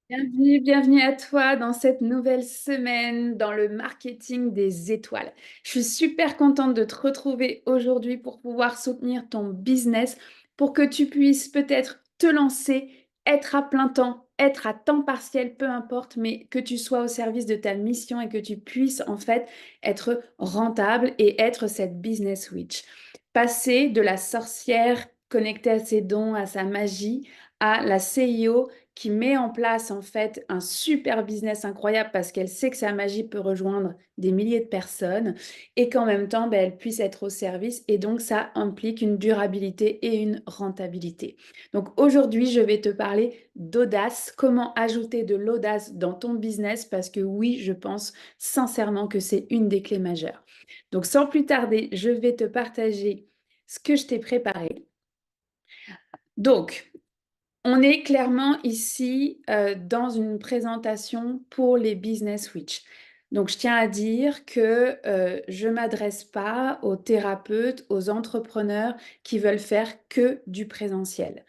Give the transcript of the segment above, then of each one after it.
Bienvenue, bienvenue à toi dans cette nouvelle semaine dans le marketing des étoiles. Je suis super contente de te retrouver aujourd'hui pour pouvoir soutenir ton business, pour que tu puisses peut-être te lancer, être à plein temps, être à temps partiel, peu importe, mais que tu sois au service de ta mission et que tu puisses en fait être rentable et être cette business witch. Passer de la sorcière connectée à ses dons, à sa magie, à la CEO qui met en place en fait un super business incroyable parce qu'elle sait que sa magie peut rejoindre des milliers de personnes et qu'en même temps, ben, elle puisse être au service et donc ça implique une durabilité et une rentabilité. Donc aujourd'hui, je vais te parler d'audace, comment ajouter de l'audace dans ton business parce que oui, je pense sincèrement que c'est une des clés majeures. Donc sans plus tarder, je vais te partager ce que je t'ai préparé. Donc, on est clairement ici dans une présentation pour les business switch. Donc, je tiens à dire que je ne m'adresse pas aux thérapeutes, aux entrepreneurs qui veulent faire que du présentiel.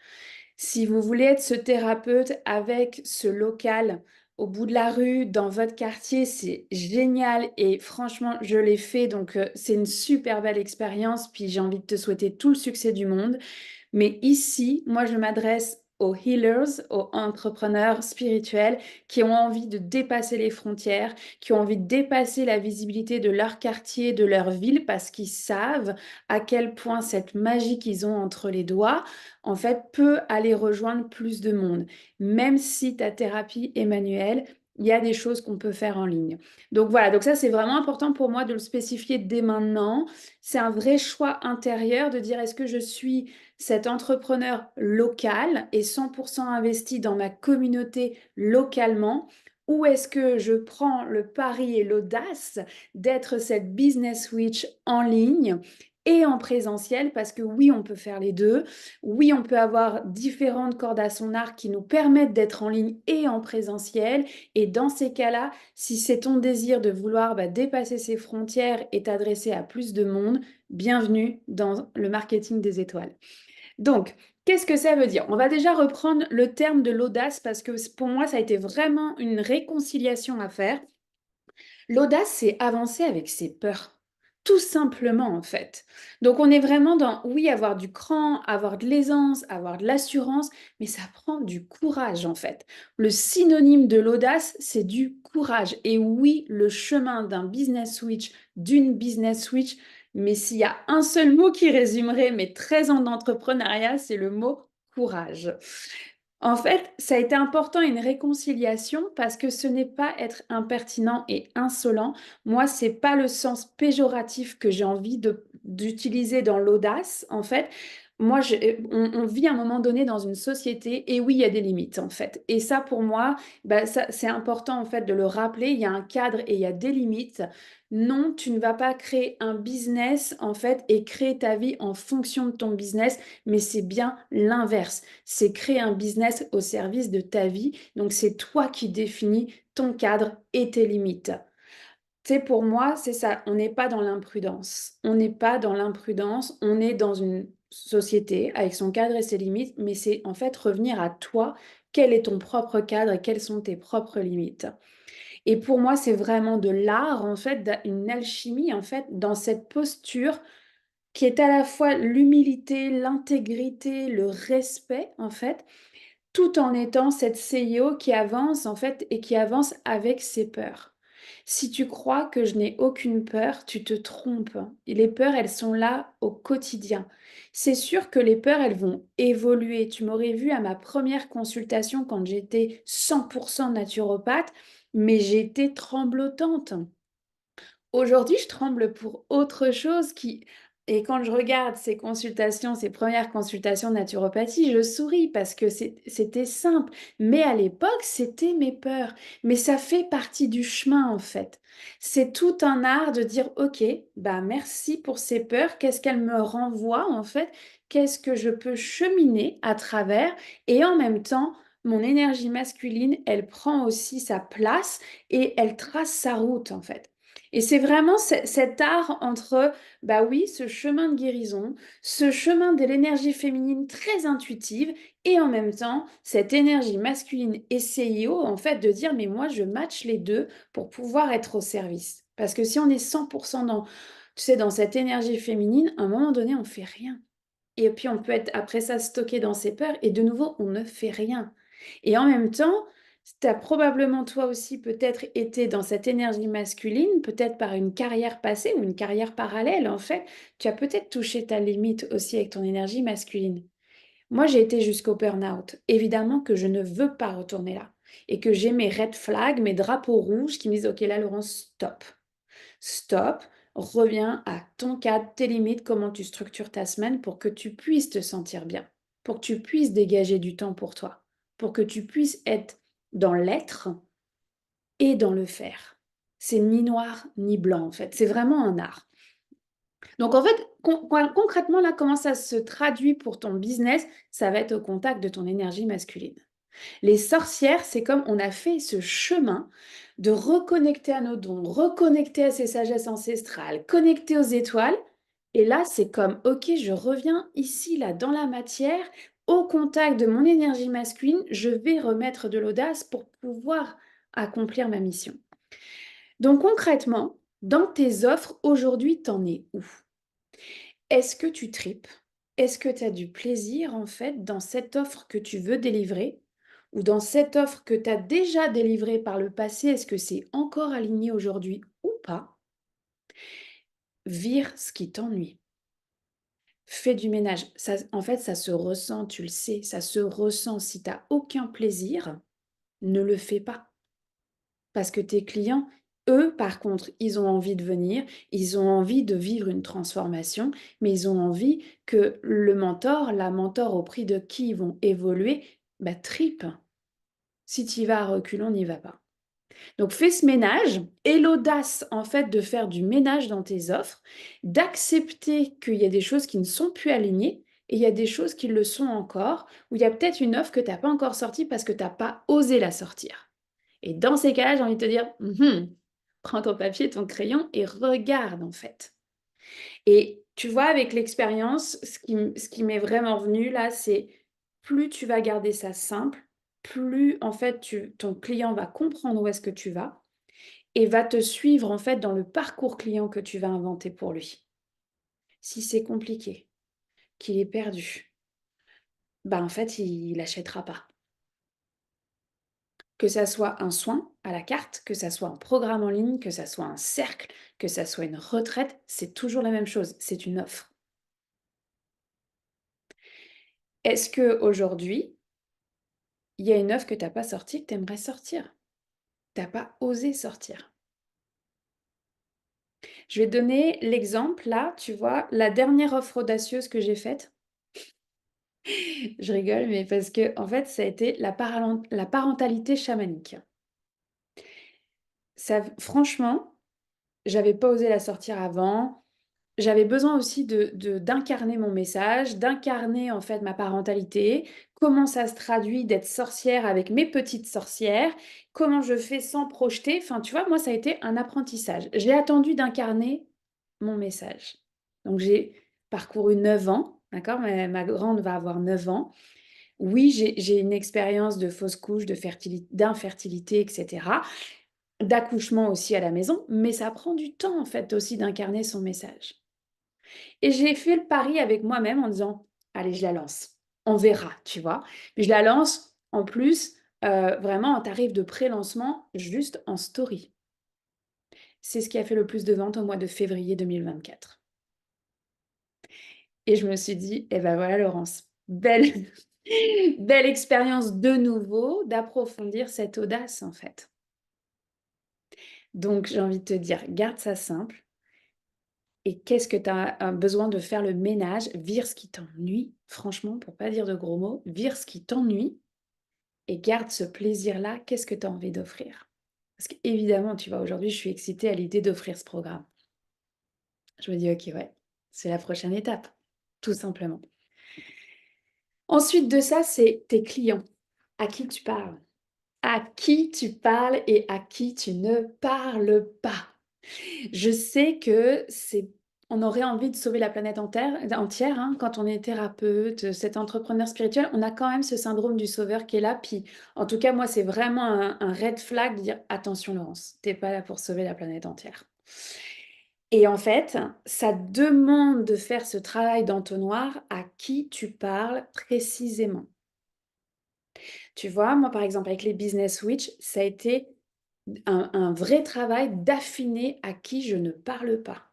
Si vous voulez être ce thérapeute avec ce local au bout de la rue, dans votre quartier, c'est génial et franchement, je l'ai fait, donc c'est une super belle expérience, puis j'ai envie de te souhaiter tout le succès du monde. Mais ici, moi, je m'adresse aux healers, aux entrepreneurs spirituels qui ont envie de dépasser les frontières, qui ont envie de dépasser la visibilité de leur quartier, de leur ville, parce qu'ils savent à quel point cette magie qu'ils ont entre les doigts, en fait, peut aller rejoindre plus de monde. Même si ta thérapie est manuelle, il y a des choses qu'on peut faire en ligne. Donc voilà, donc ça c'est vraiment important pour moi de le spécifier dès maintenant. C'est un vrai choix intérieur de dire est-ce que je suis cet entrepreneur local est 100% investi dans ma communauté localement, ou est-ce que je prends le pari et l'audace d'être cette business witch en ligne et en présentiel, parce que oui, on peut faire les deux. Oui, on peut avoir différentes cordes à son arc qui nous permettent d'être en ligne et en présentiel. Et dans ces cas-là, si c'est ton désir de vouloir dépasser ces frontières et t'adresser à plus de monde, bienvenue dans le marketing des étoiles. Donc, qu'est-ce que ça veut dire? On va déjà reprendre le terme de l'audace parce que pour moi, ça a été vraiment une réconciliation à faire. L'audace, c'est avancer avec ses peurs. Tout simplement, en fait. Donc, on est vraiment dans, oui, avoir du cran, avoir de l'aisance, avoir de l'assurance, mais ça prend du courage, en fait. Le synonyme de l'audace, c'est du courage. Et oui, le chemin d'un business switch, d'une business switch, mais s'il y a un seul mot qui résumerait mes 13 ans d'entrepreneuriat, c'est le mot courage. En fait, ça a été important une réconciliation parce que ce n'est pas être impertinent et insolent. Moi, c'est pas le sens péjoratif que j'ai envie d'utiliser dans l'audace. En fait, moi, on vit à un moment donné dans une société et oui, il y a des limites en fait. Et ça, pour moi, c'est important en fait de le rappeler. Il y a un cadre et il y a des limites. Non, tu ne vas pas créer un business en fait et créer ta vie en fonction de ton business, mais c'est bien l'inverse. C'est créer un business au service de ta vie. Donc, c'est toi qui définis ton cadre et tes limites. Tu sais, pour moi, c'est ça. On n'est pas dans l'imprudence. On n'est pas dans l'imprudence. On est dans une société avec son cadre et ses limites, mais c'est en fait revenir à toi. Quel est ton propre cadre et quelles sont tes propres limites? Et pour moi, c'est vraiment de l'art, en fait, une alchimie, en fait, dans cette posture qui est à la fois l'humilité, l'intégrité, le respect, en fait, tout en étant cette CEO qui avance en fait et qui avance avec ses peurs. Si tu crois que je n'ai aucune peur, tu te trompes. Et les peurs, elles sont là au quotidien. C'est sûr que les peurs, elles vont évoluer. Tu m'aurais vu à ma première consultation quand j'étais 100% naturopathe, mais j'étais tremblotante. Aujourd'hui, je tremble pour autre chose qui... Et quand je regarde ces consultations, ces premières consultations de naturopathie, je souris parce que c'était simple. Mais à l'époque, c'était mes peurs. Mais ça fait partie du chemin, en fait. C'est tout un art de dire, OK, bah merci pour ces peurs. Qu'est-ce qu'elles me renvoient, en fait? Qu'est-ce que je peux cheminer à travers? Et en même temps, mon énergie masculine, elle prend aussi sa place et elle trace sa route, en fait. Et c'est vraiment cet art entre, bah oui, ce chemin de guérison, ce chemin de l'énergie féminine très intuitive et en même temps, cette énergie masculine et CIO, en fait, de dire, mais moi, je match les deux pour pouvoir être au service. Parce que si on est 100% dans, tu sais, dans cette énergie féminine, à un moment donné, on fait rien. Et puis, on peut être après ça stocké dans ses peurs et de nouveau, on ne fait rien. Et en même temps, tu as probablement toi aussi peut-être été dans cette énergie masculine, peut-être par une carrière passée ou une carrière parallèle, en fait. Tu as peut-être touché ta limite aussi avec ton énergie masculine. Moi, j'ai été jusqu'au burn-out. Évidemment que je ne veux pas retourner là. Et que j'ai mes red flags, mes drapeaux rouges qui me disent, OK, là, Laurence, stop. Stop, reviens à ton cadre, tes limites, comment tu structures ta semaine pour que tu puisses te sentir bien, pour que tu puisses dégager du temps pour toi, pour que tu puisses être dans l'être et dans le faire. C'est ni noir ni blanc en fait, c'est vraiment un art. Donc en fait, concrètement là, comment ça se traduit pour ton business? Ça va être au contact de ton énergie masculine. Les sorcières, c'est comme on a fait ce chemin de reconnecter à nos dons, reconnecter à ces sagesses ancestrales, connecter aux étoiles. Et là, c'est comme, ok, je reviens ici, là, dans la matière, au contact de mon énergie masculine, je vais remettre de l'audace pour pouvoir accomplir ma mission. Donc concrètement, dans tes offres, aujourd'hui, t'en es où? Est-ce que tu tripes? Est-ce que tu as du plaisir en fait dans cette offre que tu veux délivrer ou dans cette offre que tu as déjà délivrée par le passé? Est-ce que c'est encore aligné aujourd'hui ou pas? Vire ce qui t'ennuie. Fais du ménage. Ça, en fait, ça se ressent, tu le sais, ça se ressent. Si tu n'as aucun plaisir, ne le fais pas. Parce que tes clients, eux, par contre, ils ont envie de venir, ils ont envie de vivre une transformation, mais ils ont envie que le mentor, la mentor au prix de qui ils vont évoluer, bah, tripe. Si tu y vas à reculons, n'y va pas. Donc fais ce ménage et l'audace en fait de faire du ménage dans tes offres, d'accepter qu'il y a des choses qui ne sont plus alignées et il y a des choses qui le sont encore, où il y a peut-être une offre que tu n'as pas encore sortie parce que tu n'as pas osé la sortir. Et dans ces cas-là, j'ai envie de te dire, prends ton papier, ton crayon et regarde en fait. Et tu vois, avec l'expérience, ce qui m'est vraiment venu là, c'est plus tu vas garder ça simple, plus en fait ton client va comprendre où est-ce que tu vas et va te suivre en fait dans le parcours client que tu vas inventer pour lui. Si c'est compliqué, qu'il est perdu, bah en fait, il n'achètera pas. Que ça soit un soin à la carte, que ça soit un programme en ligne, que ça soit un cercle, que ça soit une retraite, c'est toujours la même chose, c'est une offre. Est-ce que aujourd'hui, il y a une offre que tu as pas sortie, que tu aimerais sortir? Tu as pas osé sortir? Je vais donner l'exemple là, tu vois, la dernière offre audacieuse que j'ai faite. Je rigole, mais parce que en fait, ça a été la parentalité chamanique. Ça franchement, j'avais pas osé la sortir avant. J'avais besoin aussi d'incarner mon message, d'incarner en fait ma parentalité, comment ça se traduit d'être sorcière avec mes petites sorcières, comment je fais sans projeter. Enfin, tu vois, moi, ça a été un apprentissage. J'ai attendu d'incarner mon message. Donc, j'ai parcouru 9 ans, d'accord? Ma grande va avoir 9 ans. Oui, j'ai une expérience de fausse couche, d'infertilité, etc. D'accouchement aussi à la maison, mais ça prend du temps en fait aussi d'incarner son message. Et j'ai fait le pari avec moi-même en disant: «Allez, je la lance. On verra», tu vois? Mais je la lance en plus, vraiment en tarif de pré-lancement, juste en story. C'est ce qui a fait le plus de ventes au mois de février 2024. Et je me suis dit: «Eh ben voilà Laurence, belle belle expérience de nouveau d'approfondir cette audace en fait». Donc j'ai envie de te dire, garde ça simple. Et qu'est-ce que tu as besoin de faire le ménage, vire ce qui t'ennuie, franchement, pour pas dire de gros mots, vire ce qui t'ennuie et garde ce plaisir-là. Qu'est-ce que tu as envie d'offrir? Parce qu'évidemment, tu vois, aujourd'hui, je suis excitée à l'idée d'offrir ce programme. Je me dis: «OK, ouais, c'est la prochaine étape», tout simplement. Ensuite de ça, c'est tes clients. À qui tu parles? À qui tu parles et à qui tu ne parles pas? Je sais que c'est on aurait envie de sauver la planète entière, hein, quand on est thérapeute, cet entrepreneur spirituel, on a quand même ce syndrome du sauveur qui est là. Puis, en tout cas, moi, c'est vraiment un red flag de dire: «Attention Laurence, tu es pas là pour sauver la planète entière». Et en fait, ça demande de faire ce travail d'entonnoir à qui tu parles précisément. Tu vois, moi, par exemple, avec les business switch, ça a été un vrai travail d'affiner à qui je ne parle pas.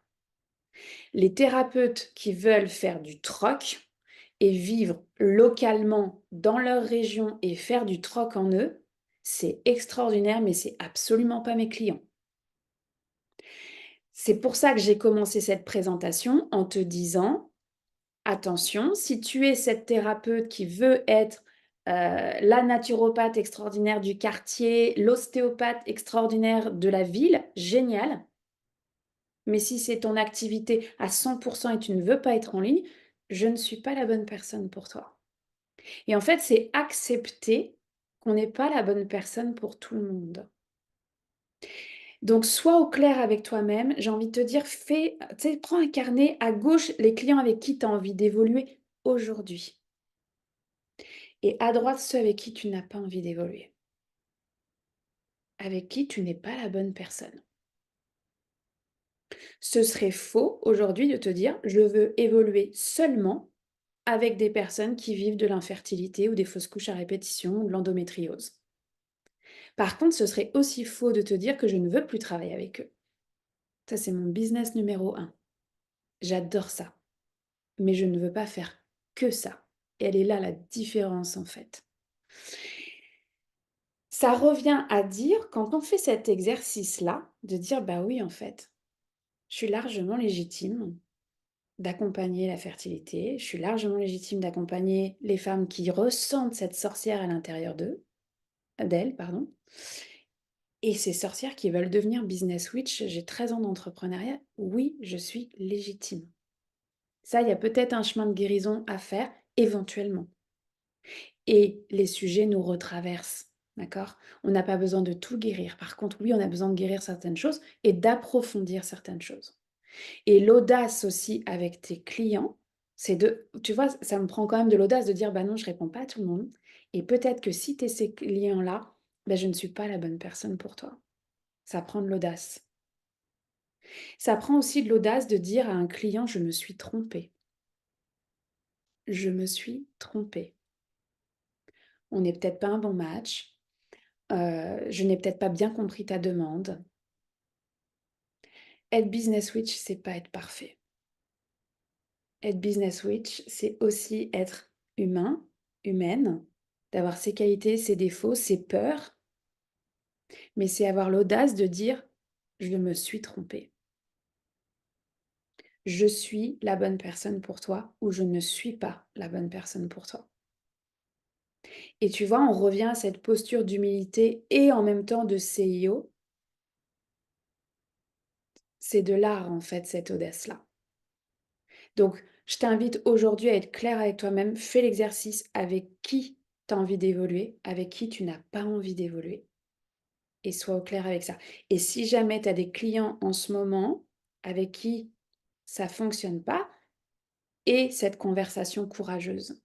Les thérapeutes qui veulent faire du troc et vivre localement dans leur région et faire du troc en eux, c'est extraordinaire, mais c'est absolument pas mes clients. C'est pour ça que j'ai commencé cette présentation en te disant: attention, si tu es cette thérapeute qui veut être la naturopathe extraordinaire du quartier, l'ostéopathe extraordinaire de la ville, génial. Mais si c'est ton activité à 100% et tu ne veux pas être en ligne, je ne suis pas la bonne personne pour toi. Et en fait, c'est accepter qu'on n'est pas la bonne personne pour tout le monde. Donc, sois au clair avec toi-même. J'ai envie de te dire, tu sais, prends un carnet à gauche les clients avec qui tu as envie d'évoluer aujourd'hui. Et à droite, ceux avec qui tu n'as pas envie d'évoluer. Avec qui tu n'es pas la bonne personne. Ce serait faux aujourd'hui de te dire, je veux évoluer seulement avec des personnes qui vivent de l'infertilité ou des fausses couches à répétition ou de l'endométriose. Par contre, ce serait aussi faux de te dire que je ne veux plus travailler avec eux. Ça, c'est mon business numéro un. J'adore ça. Mais je ne veux pas faire que ça. Et elle est là la différence en fait. Ça revient à dire, quand on fait cet exercice-là, de dire, bah oui, en fait, je suis largement légitime d'accompagner la fertilité, je suis largement légitime d'accompagner les femmes qui ressentent cette sorcière à l'intérieur d'elles, pardon. Et ces sorcières qui veulent devenir business witch, j'ai 13 ans d'entrepreneuriat, oui, je suis légitime. Ça, il y a peut-être un chemin de guérison à faire, éventuellement. Et les sujets nous retraversent, d'accord? On n'a pas besoin de tout guérir. Par contre, oui, on a besoin de guérir certaines choses et d'approfondir certaines choses. Et l'audace aussi avec tes clients, c'est de, tu vois, ça me prend quand même de l'audace de dire, bah non, je réponds pas à tout le monde. Et peut-être que si tu es ces clients-là, bah, je ne suis pas la bonne personne pour toi. Ça prend de l'audace. Ça prend aussi de l'audace de dire à un client, je me suis trompée. Je me suis trompée. On n'est peut-être pas un bon match. Je n'ai peut-être pas bien compris ta demande. Être business witch, c'est pas être parfait. Être business witch, c'est aussi être humain, humaine, d'avoir ses qualités, ses défauts, ses peurs, mais c'est avoir l'audace de dire je me suis trompée. Je suis la bonne personne pour toi ou je ne suis pas la bonne personne pour toi. Et tu vois, on revient à cette posture d'humilité et en même temps de CIO. C'est de l'art en fait, cette audace-là. Donc, je t'invite aujourd'hui à être clair avec toi-même. Fais l'exercice avec qui tu as envie d'évoluer, avec qui tu n'as pas envie d'évoluer. Et sois au clair avec ça. Et si jamais tu as des clients en ce moment avec qui ça ne fonctionne pas, aie cette conversation courageuse.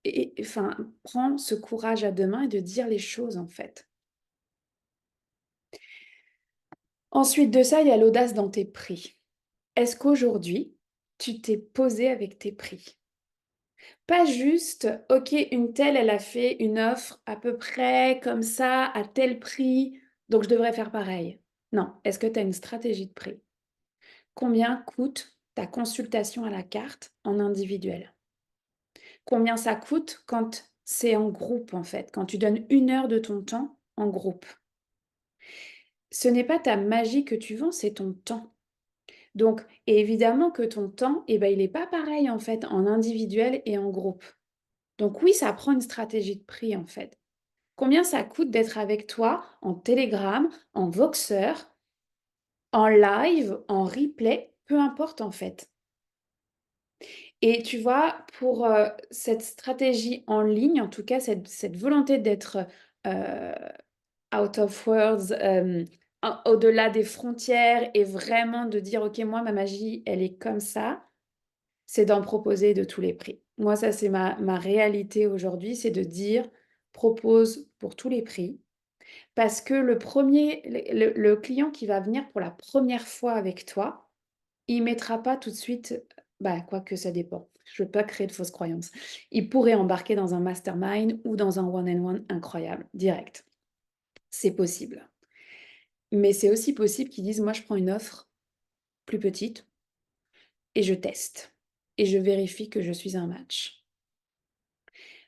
Et enfin, prends ce courage à deux mains et de dire les choses en fait. Ensuite de ça, il y a l'audace dans tes prix. Est-ce qu'aujourd'hui, tu t'es posé avec tes prix? Pas juste, OK, une telle, elle a fait une offre à peu près comme ça, à tel prix, donc je devrais faire pareil. Non, est-ce que tu as une stratégie de prix? Combien coûte ta consultation à la carte en individuel? Combien ça coûte quand c'est en groupe, en fait, quand tu donnes 1 heure de ton temps en groupe? Ce n'est pas ta magie que tu vends, c'est ton temps. Donc, et évidemment que ton temps, eh ben, il n'est pas pareil, en fait, en individuel et en groupe. Donc oui, ça prend une stratégie de prix, en fait. Combien ça coûte d'être avec toi en Telegram, en Voxer, en live, en replay, peu importe en fait. Et tu vois, pour cette stratégie en ligne, en tout cas, cette volonté d'être out of words, au-delà des frontières et vraiment de dire: «OK, moi, ma magie, elle est comme ça», c'est d'en proposer de tous les prix. Moi, ça, c'est ma réalité aujourd'hui, c'est de dire: «Propose pour tous les prix». Parce que le client qui va venir pour la première fois avec toi, il mettra pas tout de suite, bah, quoique ça dépend. Je veux pas créer de fausses croyances. Il pourrait embarquer dans un mastermind ou dans un one on one incroyable, direct. C'est possible. Mais c'est aussi possible qu'ils disent: «Moi, je prends une offre plus petite et je teste et je vérifie que je suis un match».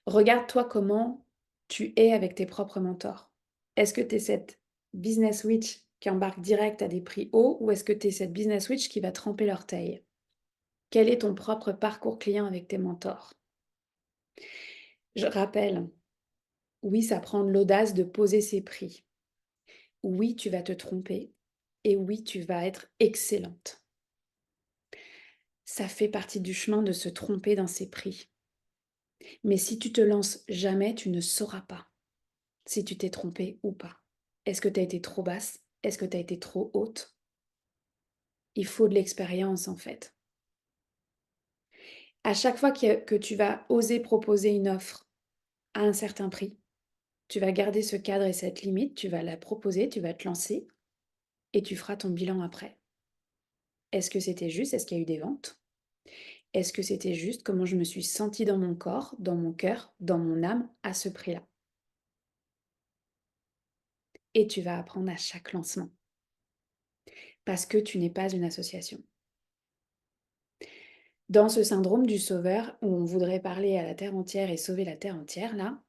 Regarde toi comment tu es avec tes propres mentors. Est-ce que tu es cette business witch qui embarque direct à des prix hauts ou est-ce que tu es cette business witch qui va tremper l'orteil? Quel est ton propre parcours client avec tes mentors? Je rappelle, oui, ça prend de l'audace de poser ses prix. Oui, tu vas te tromper et oui, tu vas être excellente. Ça fait partie du chemin de se tromper dans ses prix. Mais si tu te lances jamais, tu ne sauras pas si tu t'es trompée ou pas. Est-ce que tu as été trop basse? Est-ce que tu as été trop haute? Il faut de l'expérience en fait. À chaque fois que tu vas oser proposer une offre à un certain prix, tu vas garder ce cadre et cette limite, tu vas la proposer, tu vas te lancer et tu feras ton bilan après. Est-ce que c'était juste? Est-ce qu'il y a eu des ventes? Est-ce que c'était juste? Comment je me suis sentie dans mon corps, dans mon cœur, dans mon âme à ce prix-là? Et tu vas apprendre à chaque lancement parce que tu n'es pas une association. Dans ce syndrome du sauveur où on voudrait parler à la terre entière et sauver la terre entière, là,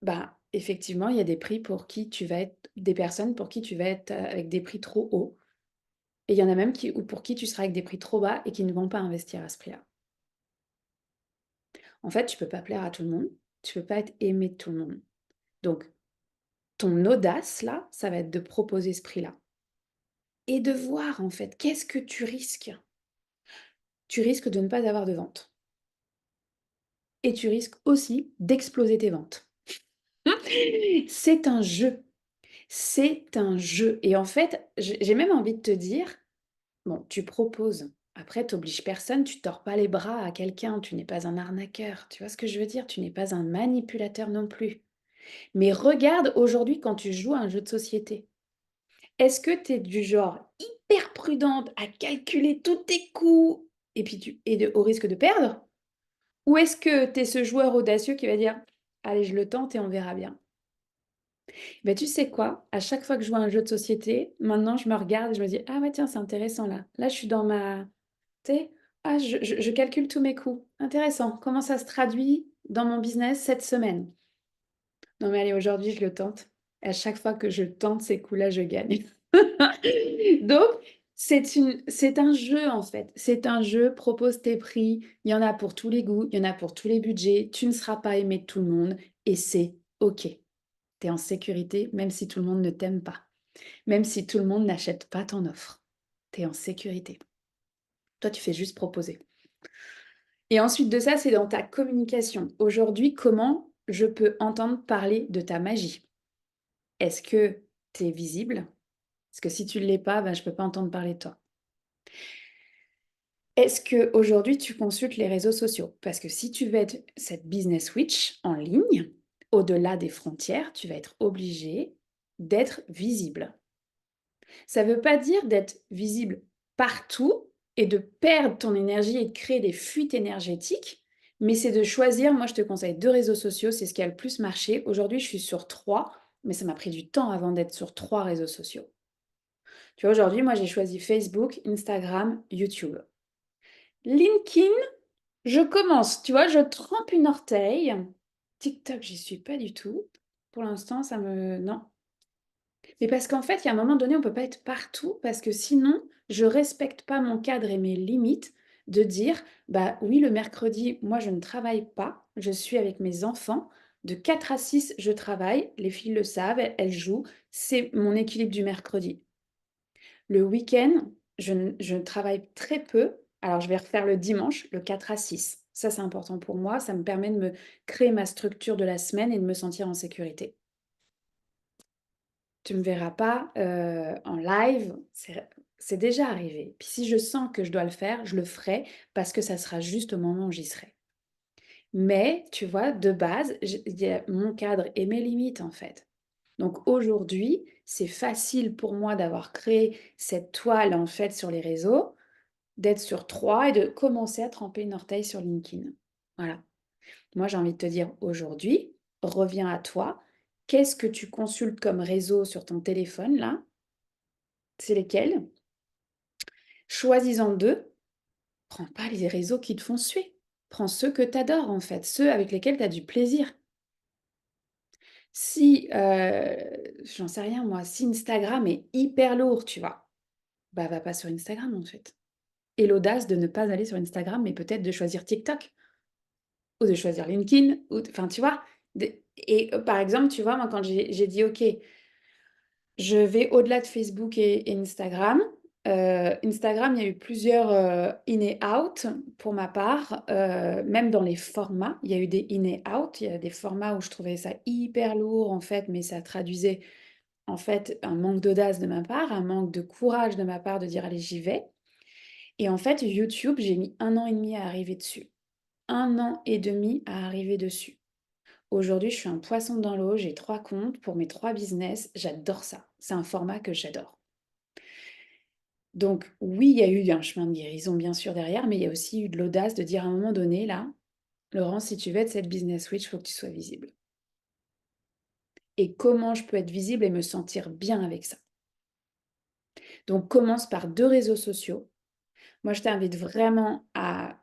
bah, effectivement, il y a des prix pour qui tu vas être des personnes pour qui tu vas être, avec des prix trop hauts et il y en a même qui ou pour qui tu seras avec des prix trop bas et qui ne vont pas investir à ce prix-là. En fait, tu peux pas plaire à tout le monde, tu peux pas être aimé de tout le monde. Donc ton audace là, ça va être de proposer ce prix-là et de voir en fait qu'est-ce que tu risques? Tu risques de ne pas avoir de vente et tu risques aussi d'exploser tes ventes. C'est un jeu, c'est un jeu et en fait, j'ai même envie de te dire, bon, tu proposes, après tu obliges personne, tu tords pas les bras à quelqu'un, tu n'es pas un arnaqueur, tu vois ce que je veux dire? Tu n'es pas un manipulateur non plus. Mais regarde aujourd'hui quand tu joues à un jeu de société. Est-ce que tu es du genre hyper prudente à calculer tous tes coûts et puis au risque de perdre? Ou est-ce que tu es ce joueur audacieux qui va dire: «Allez, je le tente et on verra bien»? Ben tu sais quoi? À chaque fois que je joue à un jeu de société, maintenant je me regarde et je me dis: «Ah ouais, tiens, c'est intéressant là. Là, je suis dans ma» tu sais? «Ah, je calcule tous mes coûts. Intéressant. Comment ça se traduit dans mon business cette semaine? Non mais allez, aujourd'hui, je le tente». À chaque fois que je tente ces coups-là, je gagne. Donc, c'est un jeu en fait. C'est un jeu, propose tes prix. Il y en a pour tous les goûts, il y en a pour tous les budgets. Tu ne seras pas aimé de tout le monde et c'est OK. Tu es en sécurité, même si tout le monde ne t'aime pas. Même si tout le monde n'achète pas ton offre. Tu es en sécurité. Toi, tu fais juste proposer. Et ensuite de ça, c'est dans ta communication. Aujourd'hui, comment je peux entendre parler de ta magie? Est-ce que tu es visible? Parce que si tu ne l'es pas, ben, je ne peux pas entendre parler de toi. Est-ce qu'aujourd'hui, tu consultes les réseaux sociaux? Parce que si tu veux être cette business witch en ligne, au-delà des frontières, tu vas être obligé d'être visible. Ça ne veut pas dire d'être visible partout et de perdre ton énergie et de créer des fuites énergétiques, mais c'est de choisir. Moi, je te conseille 2 réseaux sociaux, c'est ce qui a le plus marché. Aujourd'hui, je suis sur 3, mais ça m'a pris du temps avant d'être sur 3 réseaux sociaux. Tu vois, aujourd'hui, moi, j'ai choisi Facebook, Instagram, YouTube. LinkedIn, je commence, tu vois, je trempe une orteil. TikTok, j'y suis pas du tout. Pour l'instant, ça me non. Mais parce qu'en fait, il y a un moment donné, on peut pas être partout parce que sinon, je respecte pas mon cadre et mes limites de dire: «Bah, oui, le mercredi, moi, je ne travaille pas, je suis avec mes enfants. De 4 à 6, je travaille, les filles le savent, elles jouent, c'est mon équilibre du mercredi». Le week-end, je travaille très peu. Alors, je vais refaire le dimanche, le 4 à 6. Ça, c'est important pour moi. Ça me permet de me créer ma structure de la semaine et de me sentir en sécurité. Tu me verras pas, en live, c'est déjà arrivé. Puis si je sens que je dois le faire, je le ferai parce que ça sera juste au moment où j'y serai. Mais tu vois, de base, il y a mon cadre et mes limites, en fait. Donc aujourd'hui, c'est facile pour moi d'avoir créé cette toile, en fait, sur les réseaux, d'être sur 3 et de commencer à tremper une orteil sur LinkedIn. Voilà. Moi, j'ai envie de te dire aujourd'hui, reviens à toi. Qu'est-ce que tu consultes comme réseau sur ton téléphone, là? C'est lesquels? Choisis-en 2. Prends pas les réseaux qui te font suer. Prends ceux que tu adores, en fait, ceux avec lesquels tu as du plaisir. Si, j'en sais rien moi, si Instagram est hyper lourd, tu vois? Bah, va pas sur Instagram, en fait. Et l'audace de ne pas aller sur Instagram, mais peut-être de choisir TikTok ou de choisir LinkedIn ou enfin, tu vois? Par exemple, tu vois, moi, quand j'ai dit: «OK, je vais au-delà de Facebook et Instagram». Instagram, il y a eu plusieurs, in et out pour ma part, même dans les formats, il y a eu des in et out. Il y a des formats où je trouvais ça hyper lourd, en fait, mais ça traduisait, en fait, un manque d'audace de ma part, un manque de courage de ma part de dire: «Allez, j'y vais». Et en fait, YouTube, j'ai mis 1 an et demi à arriver dessus. 1 an et demi à arriver dessus. Aujourd'hui, je suis un poisson dans l'eau, j'ai 3 comptes pour mes 3 business, j'adore ça. C'est un format que j'adore. Donc oui, il y a eu un chemin de guérison bien sûr derrière, mais il y a aussi eu de l'audace de dire à un moment donné là: «Laurence, si tu veux être cette business witch, il faut que tu sois visible. Et comment je peux être visible et me sentir bien avec ça?» Donc commence par 2 réseaux sociaux. Moi, je t'invite vraiment à,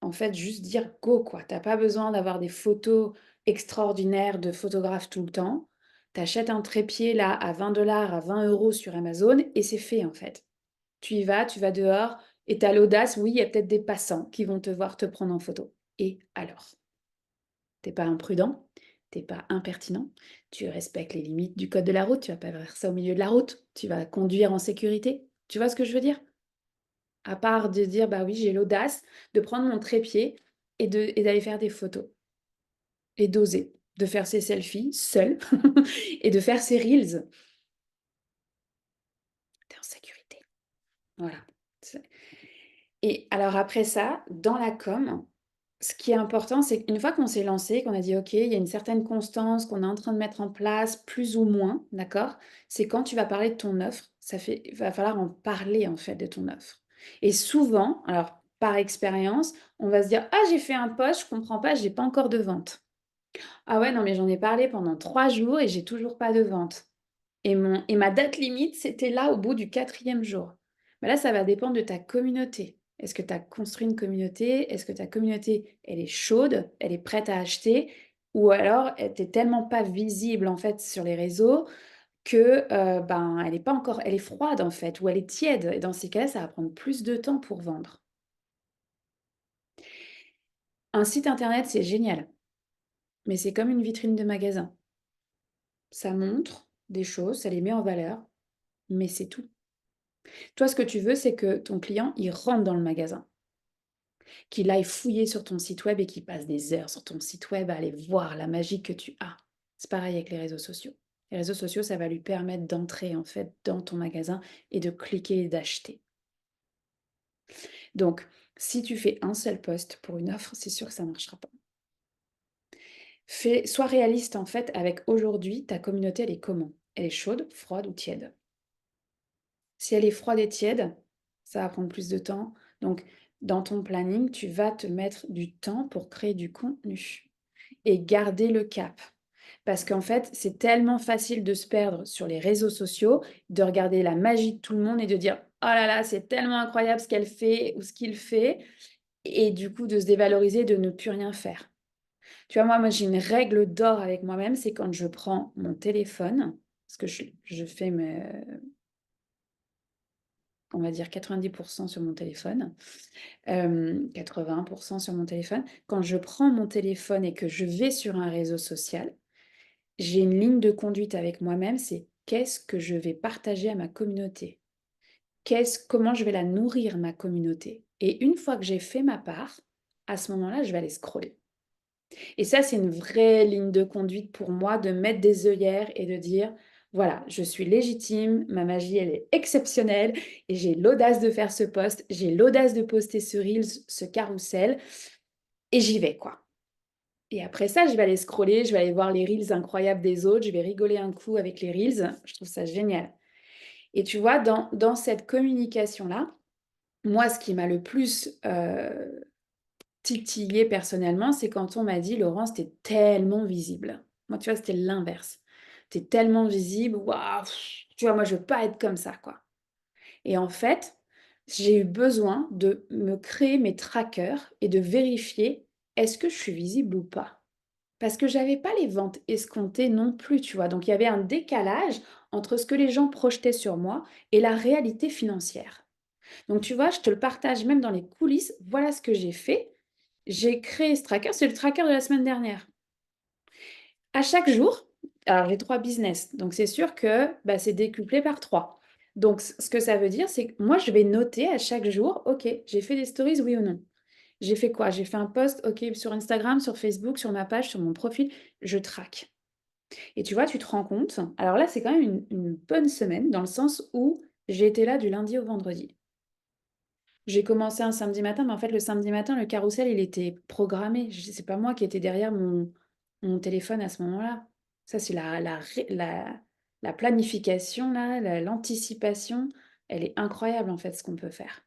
en fait, juste dire go, quoi. Tu as pas besoin d'avoir des photos extraordinaires de photographes tout le temps. Tu achètes un trépied là à 20 $, à 20 € sur Amazon et c'est fait, en fait. Tu vas dehors et tu as l'audace, oui, il y a peut-être des passants qui vont te voir te prendre en photo. Et alors? T'es pas imprudent, t'es pas impertinent, tu respectes les limites du code de la route, tu vas pas faire ça au milieu de la route, tu vas conduire en sécurité. Tu vois ce que je veux dire? À part de dire: «Bah oui, j'ai l'audace de prendre mon trépied et d'aller faire des photos» et d'oser, de faire ses selfies seule et de faire ses reels. Tu es en sécurité. Voilà. C'est Et alors après ça, dans la com, ce qui est important, c'est qu'une fois qu'on s'est lancé, qu'on a dit: «OK, il y a une certaine constance qu'on est en train de mettre en place, plus ou moins», d'accord? C'est quand tu vas parler de ton offre, il va falloir en parler, en fait, de ton offre. Et souvent, alors par expérience, on va se dire: «Ah, j'ai fait un post, je comprends pas, j'ai pas encore de vente. Ah ouais, non, mais j'en ai parlé pendant 3 jours et j'ai toujours pas de vente. Et ma date limite, c'était là, au bout du 4e jour». Bah, là, ça va dépendre de ta communauté. Est-ce que tu as construit une communauté? Est-ce que ta communauté, elle est chaude, elle est prête à acheter? Ou alors, tu es tellement pas visible, en fait, sur les réseaux que, ben, elle est pas encore elle est froide, en fait, ou elle est tiède et dans ces cas-là, ça va prendre plus de temps pour vendre. Un site internet, c'est génial, mais c'est comme une vitrine de magasin. Ça montre des choses, ça les met en valeur, mais c'est tout. Toi, ce que tu veux, c'est que ton client, il rentre dans le magasin, qu'il aille fouiller sur ton site web et qu'il passe des heures sur ton site web à aller voir la magie que tu as. C'est pareil avec les réseaux sociaux. Les réseaux sociaux, ça va lui permettre d'entrer en fait dans ton magasin et de cliquer et d'acheter. Donc, si tu fais un seul post pour une offre, c'est sûr que ça ne marchera pas. Sois réaliste en fait avec aujourd'hui, ta communauté, elle est comment? Elle est chaude, froide ou tiède? Si elle est froide et tiède, ça va prendre plus de temps. Donc, dans ton planning, tu vas te mettre du temps pour créer du contenu et garder le cap. Parce qu'en fait, c'est tellement facile de se perdre sur les réseaux sociaux, de regarder la magie de tout le monde et de dire: «Oh là là, c'est tellement incroyable ce qu'elle fait ou ce qu'il fait» et du coup de se dévaloriser, de ne plus rien faire. Tu vois, moi j'ai une règle d'or avec moi-même, c'est quand je prends mon téléphone, parce que je fais on va dire 90 sur mon téléphone, 80 sur mon téléphone. Quand je prends mon téléphone et que je vais sur un réseau social, j'ai une ligne de conduite avec moi-même, c'est qu'est-ce que je vais partager à ma communauté? Comment je vais la nourrir, ma communauté? Et une fois que j'ai fait ma part, à ce moment-là, je vais aller scroller. Et ça, c'est une vraie ligne de conduite pour moi, de mettre des œillères et de dire: Voilà, je suis légitime, ma magie, elle est exceptionnelle et j'ai l'audace de faire ce post, j'ai l'audace de poster ce Reels, ce carrousel et j'y vais, quoi. Et après ça, je vais aller scroller, je vais aller voir les Reels incroyables des autres, je vais rigoler un coup avec les Reels, je trouve ça génial. Et tu vois, dans cette communication-là, moi, ce qui m'a le plus, titillée personnellement, c'est quand on m'a dit: «Laurence, tu tellement visible». Moi, tu vois, c'était l'inverse. «Tu tellement visible, waouh, tu vois, moi, je veux pas être comme ça, quoi». Et en fait, j'ai eu besoin de me créer mes trackers et de vérifier: «Est-ce que je suis visible ou pas?» Parce que j'avais pas les ventes escomptées non plus, tu vois? Donc il y avait un décalage entre ce que les gens projetaient sur moi et la réalité financière. Donc tu vois, je te le partage même dans les coulisses. Voilà ce que j'ai fait. J'ai créé ce tracker, c'est le tracker de la semaine dernière. À chaque jour, alors j'ai 3 business, donc c'est sûr que, bah, c'est décuplé par 3. Donc ce que ça veut dire, c'est que moi, je vais noter à chaque jour: «OK, j'ai fait des stories, oui ou non? J'ai fait quoi? J'ai fait un post, OK, sur Instagram, sur Facebook, sur ma page, sur mon profil». Je traque. Et tu vois, tu te rends compte, alors là, c'est quand même une bonne semaine dans le sens où j'ai été là du lundi au vendredi. J'ai commencé un samedi matin, mais en fait, le samedi matin, le carrousel, il était programmé. C'est pas moi qui étais derrière mon téléphone à ce moment-là. Ça, c'est la planification, là, l'anticipation, elle est incroyable, en fait, ce qu'on peut faire,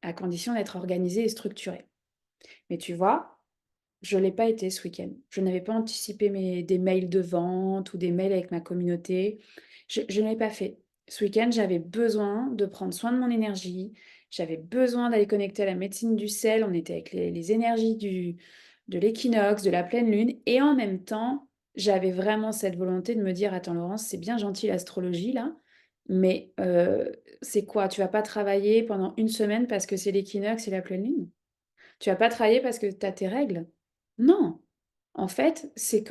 à condition d'être organisé et structuré. Mais tu vois, je l'ai pas été ce week-end. Je n'avais pas anticipé des mails de vente ou des mails avec ma communauté. Je ne l'ai pas fait. Ce week-end, j'avais besoin de prendre soin de mon énergie. J'avais besoin d'aller connecter à la médecine du sel. On était avec les énergies de l'équinoxe, de la pleine lune. Et en même temps, j'avais vraiment cette volonté de me dire, attends Laurence, c'est bien gentil l'astrologie là, mais c'est quoi? Tu vas pas travailler pendant une semaine parce que c'est l'équinoxe et la pleine lune? Tu vas pas travailler parce que tu as tes règles? Non! En fait, c'est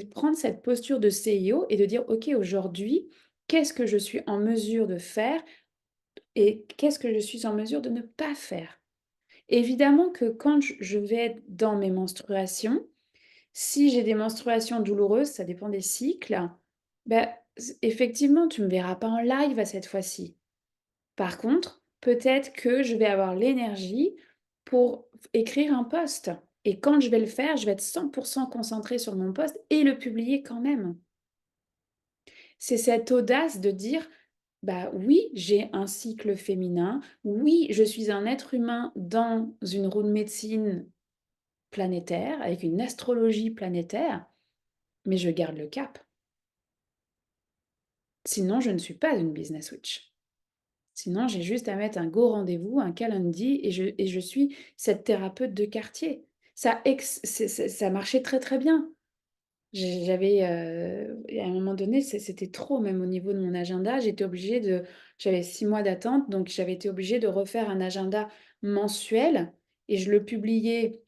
prendre cette posture de CIO et de dire: «OK, aujourd'hui, qu'est-ce que je suis en mesure de faire et qu'est-ce que je suis en mesure de ne pas faire?» Évidemment que quand je vais être dans mes menstruations, si j'ai des menstruations douloureuses, ça dépend des cycles, bah, effectivement, tu me verras pas en live à cette fois-ci. Par contre, peut-être que je vais avoir l'énergie pour écrire un post et quand je vais le faire, je vais être 100 concentrée sur mon post et le publier quand même. C'est cette audace de dire: «Bah, oui, j'ai un cycle féminin. Oui, je suis un être humain dans une roue de médecine planétaire, avec une astrologie planétaire, mais je garde le cap. Sinon, je ne suis pas une business witch». Sinon, j'ai juste à mettre un go rendez-vous, un calendrier et je suis cette thérapeute de quartier. Ça marchait très, très bien. J'avais, et à un moment donné, c'était trop même au niveau de mon agenda. J'avais 6 mois d'attente, donc j'avais été obligée de refaire un agenda mensuel et je le publiais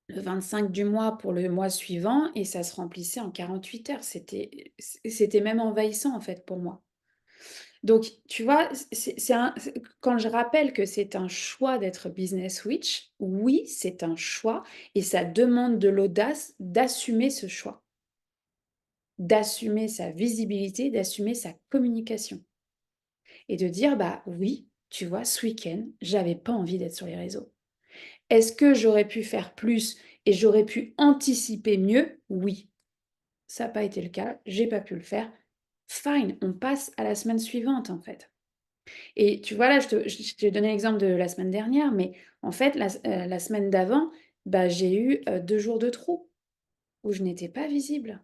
le 25 du mois pour le mois suivant et ça se remplissait en 48 heures. C'était même envahissant, en fait, pour moi. Donc, tu vois, quand je rappelle que c'est un choix d'être business witch, oui, c'est un choix et ça demande de l'audace d'assumer ce choix, d'assumer sa visibilité, d'assumer sa communication et de dire, bah oui, tu vois, ce week-end, j'avais pas envie d'être sur les réseaux. Est-ce que j'aurais pu faire plus et j'aurais pu anticiper mieux? Oui, ça n'a pas été le cas, j'ai pas pu le faire. Fine, on passe à la semaine suivante en fait. Et tu vois, là, je t'ai donné l'exemple de la semaine dernière, mais en fait, la semaine d'avant, bah, j'ai eu, 2 jours de trou où je n'étais pas visible.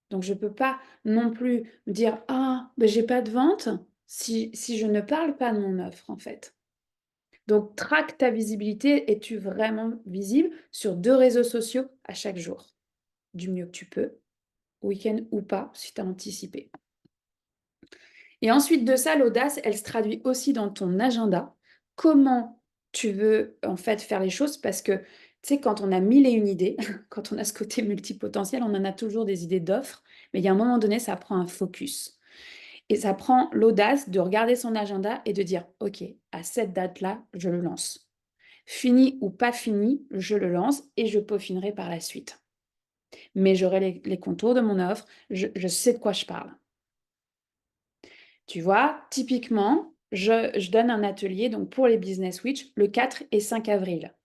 Donc je ne peux pas non plus me dire: «Ah, ben j'ai pas de vente», si je ne parle pas de mon offre, en fait. Donc traque ta visibilité. Es-tu vraiment visible sur 2 réseaux sociaux à chaque jour? Du mieux que tu peux, week-end ou pas, si tu as anticipé. Et ensuite de ça, l'audace, elle se traduit aussi dans ton agenda. Comment tu veux, en fait, faire les choses? Parce que, tu sais, quand on a mille et une idées, quand on a ce côté multipotentiel, on en a toujours des idées d'offres, mais il y a un moment donné, ça prend un focus. Et ça prend l'audace de regarder son agenda et de dire: «OK, à cette date-là, je le lance. Fini ou pas fini, je le lance et je peaufinerai par la suite. Mais j'aurai les contours de mon offre, je sais de quoi je parle». Tu vois, typiquement, je donne un atelier donc pour les Business Witch le 4 et 5 avril.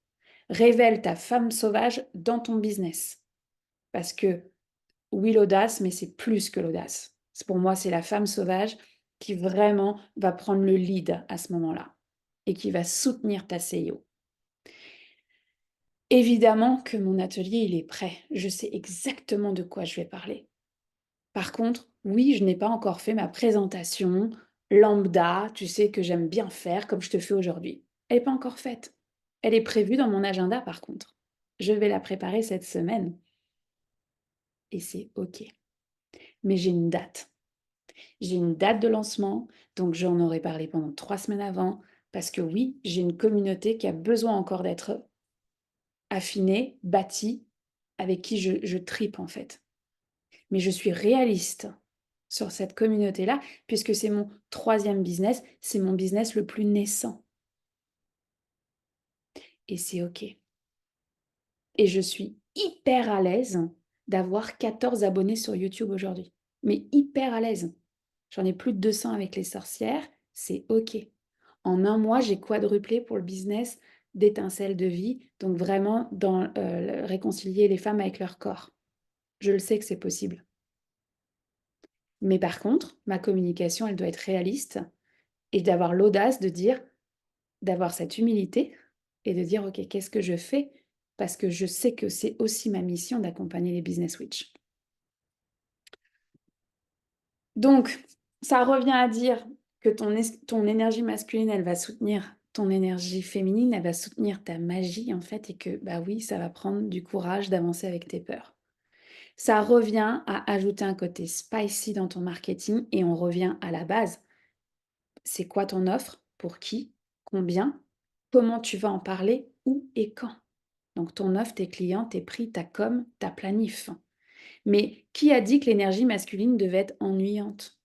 Révèle ta femme sauvage dans ton business. Parce que oui, l'audace, mais c'est plus que l'audace. Pour moi, c'est la femme sauvage qui vraiment va prendre le lead à ce moment-là et qui va soutenir ta CEO. Évidemment que mon atelier, il est prêt. Je sais exactement de quoi je vais parler. Par contre, oui, je n'ai pas encore fait ma présentation lambda, tu sais, que j'aime bien faire comme je te fais aujourd'hui. Elle n'est pas encore faite. Elle est prévue dans mon agenda, par contre. Je vais la préparer cette semaine. Et c'est OK. Mais j'ai une date. J'ai une date de lancement, donc j'en aurais parlé pendant 3 semaines avant, parce que oui, j'ai une communauté qui a besoin encore d'être affinée, bâtie, avec qui je tripe en fait. Mais je suis réaliste sur cette communauté-là, puisque c'est mon 3e business, c'est mon business le plus naissant. Et c'est OK. Et je suis hyper à l'aise d'avoir 14 abonnés sur YouTube aujourd'hui. Mais hyper à l'aise. J'en ai plus de 200 avec les sorcières, c'est OK. En un mois, j'ai quadruplé pour le business d'étincelles de vie, donc vraiment dans réconcilier les femmes avec leur corps. Je le sais que c'est possible. Mais par contre, ma communication, elle doit être réaliste et d'avoir l'audace de dire, d'avoir cette humilité et de dire, OK, qu'est-ce que je fais? Parce que je sais que c'est aussi ma mission d'accompagner les business witch. Donc, ça revient à dire que ton énergie masculine, elle va soutenir ton énergie féminine, elle va soutenir ta magie, en fait, et que, bah oui, ça va prendre du courage d'avancer avec tes peurs. Ça revient à ajouter un côté spicy dans ton marketing et on revient à la base. C'est quoi ton offre? Pour qui? Combien? Comment tu vas en parler? Où et quand? Donc ton offre, tes clients, tes prix, ta com, ta planif. Mais qui a dit que l'énergie masculine devait être ennuyante?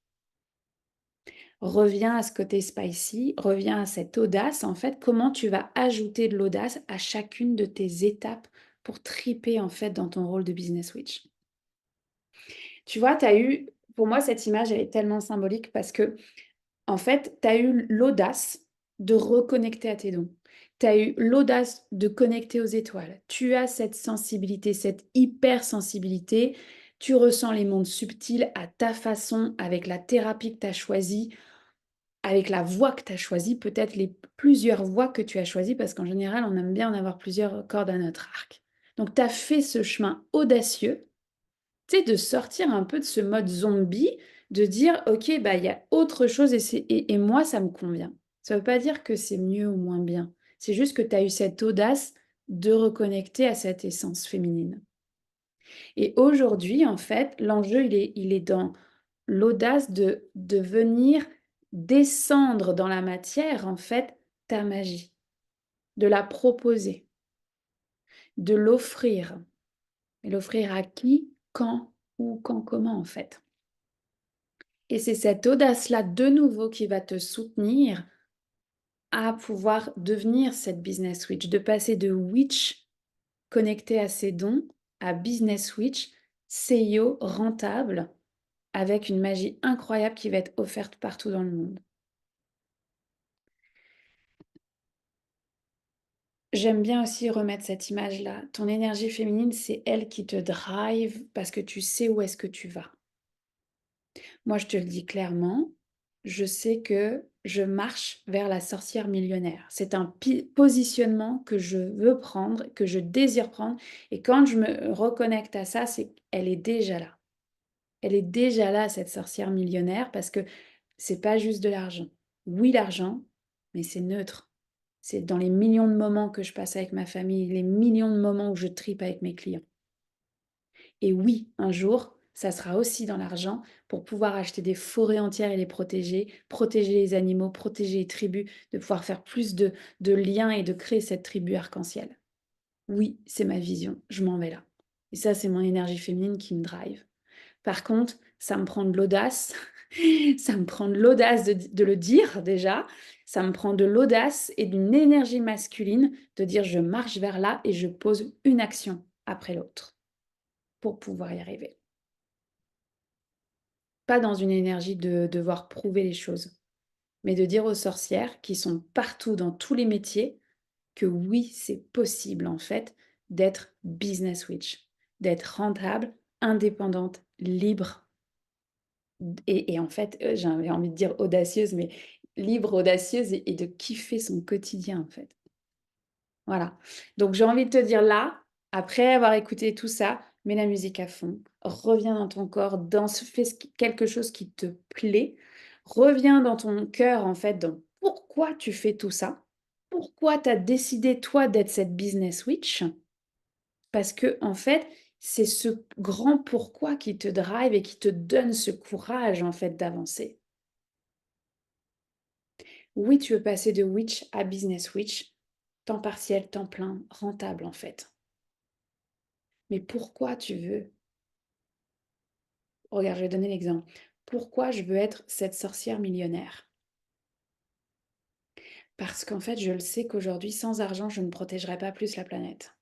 Reviens à ce côté spicy, reviens à cette audace. En fait, comment tu vas ajouter de l'audace à chacune de tes étapes pour triper en fait dans ton rôle de business witch. Tu vois, tu as eu, pour moi, cette image, elle est tellement symbolique parce que en fait, tu as eu l'audace de reconnecter à tes dons. Tu as eu l'audace de connecter aux étoiles. Tu as cette sensibilité, cette hypersensibilité. Tu ressens les mondes subtils à ta façon, avec la thérapie que tu as choisie, avec la voix que tu as choisie, peut-être les plusieurs voix que tu as choisies, parce qu'en général, on aime bien en avoir plusieurs cordes à notre arc. Donc, tu as fait ce chemin audacieux, tu sais, de sortir un peu de ce mode zombie, de dire, OK, bah, il y a autre chose et moi, ça me convient. Ça ne veut pas dire que c'est mieux ou moins bien. C'est juste que tu as eu cette audace de reconnecter à cette essence féminine. Et aujourd'hui, en fait, l'enjeu, il est dans l'audace de venir descendre dans la matière, en fait, ta magie, de la proposer, de l'offrir. Et l'offrir à qui, quand, où, quand, comment, en fait. Et c'est cette audace-là, de nouveau, qui va te soutenir à pouvoir devenir cette business witch, de passer de witch connectée à ses dons à business witch, CEO rentable, avec une magie incroyable qui va être offerte partout dans le monde. J'aime bien aussi remettre cette image-là. Ton énergie féminine, c'est elle qui te drive parce que tu sais où est-ce que tu vas. Moi, je te le dis clairement, je sais que je marche vers la sorcière millionnaire. C'est un positionnement que je veux prendre, que je désire prendre. Et quand je me reconnecte à ça, c'est qu'elle est déjà là. Elle est déjà là, cette sorcière millionnaire, parce que c'est pas juste de l'argent. Oui, l'argent, mais c'est neutre. C'est dans les millions de moments que je passe avec ma famille, les millions de moments où je tripe avec mes clients. Et oui, un jour, ça sera aussi dans l'argent pour pouvoir acheter des forêts entières et les protéger, protéger les animaux, protéger les tribus, de pouvoir faire plus de liens et de créer cette tribu arc-en-ciel. Oui, c'est ma vision, je m'en vais là. Et ça, c'est mon énergie féminine qui me drive. Par contre, ça me prend de l'audace, ça me prend de l'audace de le dire déjà, ça me prend de l'audace et d'une énergie masculine de dire je marche vers là et je pose une action après l'autre pour pouvoir y arriver. pas dans une énergie de devoir prouver les choses, mais de dire aux sorcières qui sont partout dans tous les métiers que oui, c'est possible en fait d'être business witch, d'être rentable, indépendante, libre et en fait, j'avais envie de dire audacieuse, mais libre, audacieuse et de kiffer son quotidien en fait. Voilà. Donc j'ai envie de te dire là, après avoir écouté tout ça, mets la musique à fond, reviens dans ton corps, danse, fais quelque chose qui te plaît, reviens dans ton cœur en fait, dans pourquoi tu fais tout ça, pourquoi tu as décidé toi d'être cette business witch, parce que en fait, c'est ce grand pourquoi qui te drive et qui te donne ce courage en fait d'avancer. Oui, tu veux passer de witch à business witch, temps partiel, temps plein, rentable en fait. Mais pourquoi tu veux? Regarde, je vais donner l'exemple. Pourquoi je veux être cette sorcière millionnaire? Parce qu'en fait, je le sais qu'aujourd'hui, sans argent, je ne protégerai pas plus la planète.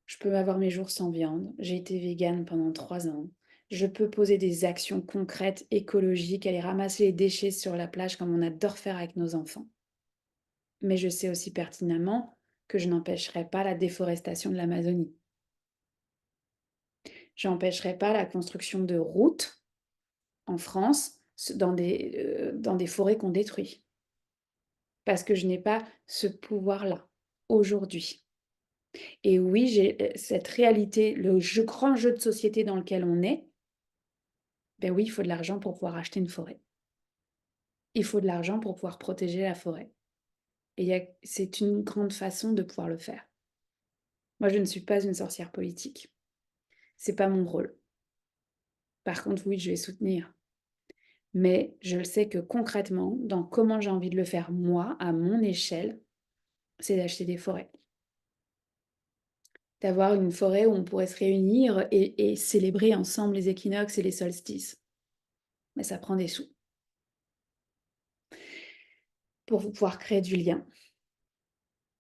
Je peux avoir mes jours sans viande. J'ai été végane pendant 3 ans. Je peux poser des actions concrètes, écologiques, aller ramasser les déchets sur la plage comme on adore faire avec nos enfants. Mais je sais aussi pertinemment que je n'empêcherai pas la déforestation de l'Amazonie. Je n'empêcherai pas la construction de routes en France dans des forêts qu'on détruit. Parce que je n'ai pas ce pouvoir-là, aujourd'hui. Et oui, j'ai cette réalité, grand jeu de société dans lequel on est, ben oui, il faut de l'argent pour pouvoir acheter une forêt. Il faut de l'argent pour pouvoir protéger la forêt. Et c'est une grande façon de pouvoir le faire. Moi, je ne suis pas une sorcière politique. C'est pas mon rôle. Par contre, oui, je vais soutenir. Mais je le sais que concrètement, dans comment j'ai envie de le faire moi, à mon échelle, c'est d'acheter des forêts. D'avoir une forêt où on pourrait se réunir et célébrer ensemble les équinoxes et les solstices. Mais ça prend des sous pour pouvoir créer du lien.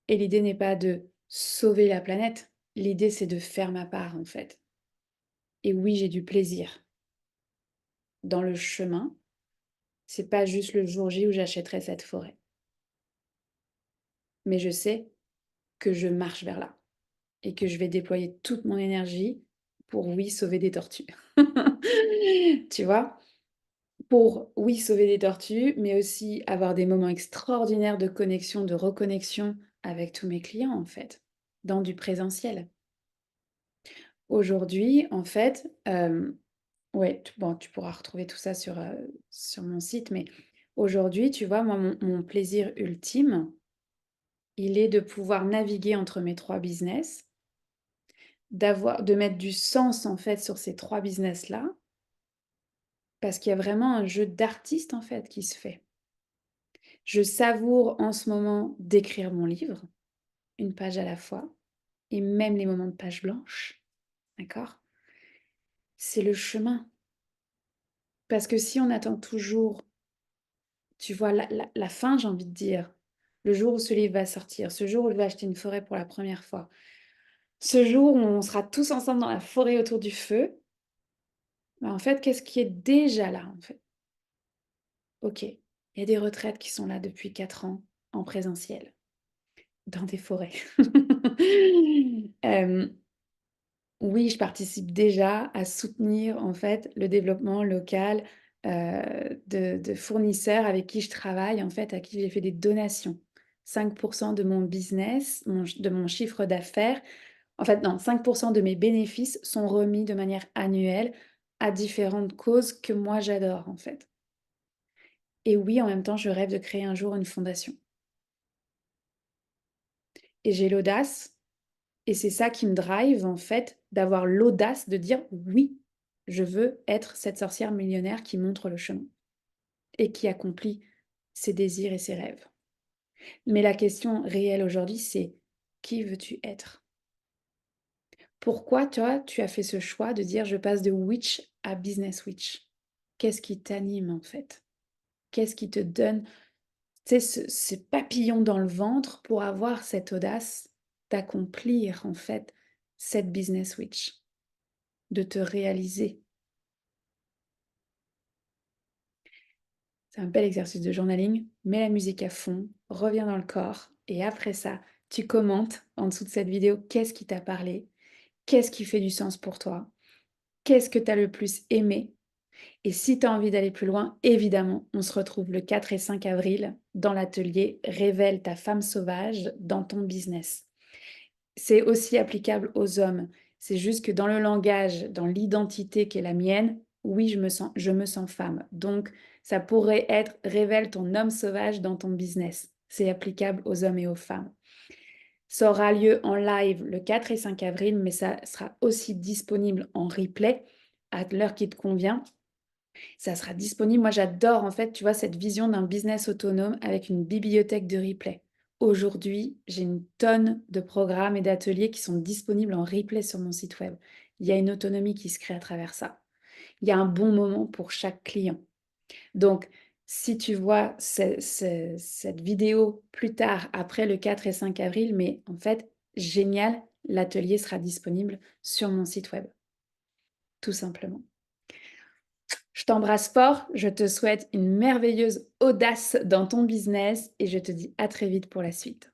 Et l'idée n'est pas de sauver la planète, l'idée c'est de faire ma part en fait. Et oui, j'ai du plaisir dans le chemin, c'est pas juste le jour J où j'achèterai cette forêt. Mais je sais que je marche vers là et que je vais déployer toute mon énergie pour, oui, sauver des tortues. Tu vois? Pour, oui, sauver des tortues, mais aussi avoir des moments extraordinaires de connexion, de reconnexion avec tous mes clients, en fait, dans du présentiel. Aujourd'hui, en fait, ouais, bon, tu pourras retrouver tout ça sur mon site, mais aujourd'hui, tu vois, moi, mon plaisir ultime, il est de pouvoir naviguer entre mes 3 business, de mettre du sens, en fait, sur ces 3 business-là, parce qu'il y a vraiment un jeu d'artiste, en fait, qui se fait. Je savoure en ce moment d'écrire mon livre, une page à la fois, et même les moments de page blanche, d'accord? C'est le chemin. Parce que si on attend toujours, tu vois, la fin, j'ai envie de dire, le jour où ce livre va sortir, ce jour où je vais acheter une forêt pour la première fois, ce jour où on sera tous ensemble dans la forêt autour du feu, bah, en fait, qu'est-ce qui est déjà là, en fait? OK, il y a des retraites qui sont là depuis 4 ans en présentiel, dans des forêts. Hem Oui, je participe déjà à soutenir en fait le développement local, de fournisseurs avec qui je travaille, en fait, à qui j'ai fait des donations. 5 de mon business, de mon chiffre d'affaires, en fait non, 5 de mes bénéfices sont remis de manière annuelle à différentes causes que moi j'adore, en fait. Et oui, en même temps, je rêve de créer un jour une fondation. Et j'ai l'audace. Et c'est ça qui me drive en fait, d'avoir l'audace de dire: «Oui, je veux être cette sorcière millionnaire qui montre le chemin et qui accomplit ses désirs et ses rêves». Mais la question réelle aujourd'hui, c'est: qui veux-tu être? Pourquoi toi, tu as fait ce choix de dire: «Je passe de witch à business witch»? Qu'est-ce qui t'anime en fait? Qu'est-ce qui te donne, tu sais, ce papillon dans le ventre pour avoir cette audace d'accomplir en fait cette business witch? De te réaliser. C'est un bel exercice de journaling. Mets la musique à fond, reviens dans le corps et après ça, tu commentes en dessous de cette vidéo qu'est-ce qui t'a parlé, qu'est-ce qui fait du sens pour toi, qu'est-ce que tu as le plus aimé. Et si tu as envie d'aller plus loin, évidemment, on se retrouve le 4 et 5 avril dans l'atelier Révèle ta femme sauvage dans ton business. C'est aussi applicable aux hommes. C'est juste que dans le langage, dans l'identité qui est la mienne, oui, je me sens femme. Donc, ça pourrait être révèle ton homme sauvage dans ton business. C'est applicable aux hommes et aux femmes. Ça aura lieu en live le 4 et 5 avril, mais ça sera aussi disponible en replay à l'heure qui te convient. Ça sera disponible. Moi, j'adore en fait, tu vois, cette vision d'un business autonome avec une bibliothèque de replay. Aujourd'hui, j'ai une tonne de programmes et d'ateliers qui sont disponibles en replay sur mon site web. Il y a une autonomie qui se crée à travers ça. Il y a un bon moment pour chaque client. Donc, si tu vois cette vidéo plus tard, après le 4 et 5 avril, mais en fait, génial, l'atelier sera disponible sur mon site web, tout simplement. Je t'embrasse fort, je te souhaite une merveilleuse audace dans ton business et je te dis à très vite pour la suite.